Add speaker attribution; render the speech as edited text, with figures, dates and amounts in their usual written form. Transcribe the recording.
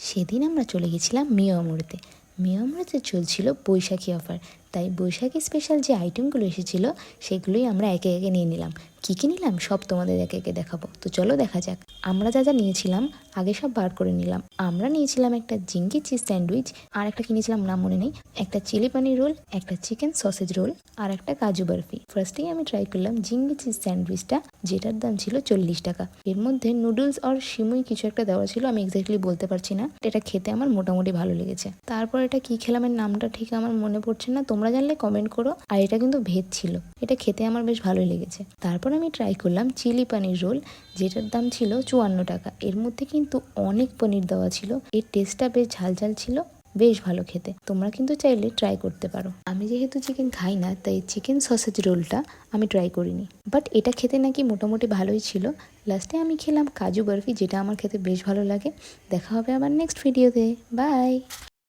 Speaker 1: সেদিন আমরা চলে গেছিলাম মিয়ামুড়িতে। মিয়ামুড়িতে চলছিল বৈশাখী অফার, তাই বৈশাখী স্পেশাল যে আইটেমগুলো এসেছিল সেগুলোই আমরা একে একে নিয়ে নিলাম। কী কী নিলাম সব তোমাদের একে একে দেখাবো, তো চলো দেখা যাক। আমরা যা যা নিয়েছিলাম আগে সব বার করে নিলাম। আমরা নিয়েছিলাম একটা জিঙ্গি চিজ স্যান্ডউইচ, আর একটা কিনেছিলাম নাম মনে নেই, একটা চিলি পানির রোল, একটা চিকেন সসেজ রোল, আর একটা কাজু বরফি। ফার্স্টেই আমি ট্রাই করলাম জিঙ্গি চিজ স্যান্ডউইচটা, যেটার দাম ছিল 40 টাকা। এর মধ্যে নুডলস আর সিমুই কিছু একটা দেওয়া ছিল, আমি এক্স্যাক্টলি বলতে পারছি না। এটা খেতে আমার মোটামুটি ভালো লেগেছে। তারপর এটা কি খেলাম এর নামটা ঠিক আমার মনে পড়ছে না, তোমরা জানলে কমেন্ট করো। আর এটা কিন্তু ভেজ ছিল, এটা খেতে আমার বেশ ভালোই লেগেছে। তারপর আমি ট্রাই করলাম চিলি পানির রোল, যেটার দাম ছিল 54 টাকা। এর মধ্যে কিন্তু অনেক পনির দেওয়া ছিল, এর টেস্টটা বেশ ঝাল ঝাল ছিল, বেশ ভালো খেতে। তোমরা কিন্তু চাইলে ট্রাই করতে পারো। আমি যেহেতু চিকেন খাই না, তাই চিকেন সসেজ রোলটা আমি ট্রাই করিনি, বাট এটা খেতে নাকি মোটামুটি ভালোই ছিল। লাস্টে আমি খেলাম কাজু বরফি, যেটা আমার খেতে বেশ ভালো লাগে। দেখা হবে আবার নেক্সট ভিডিওতে। বাই।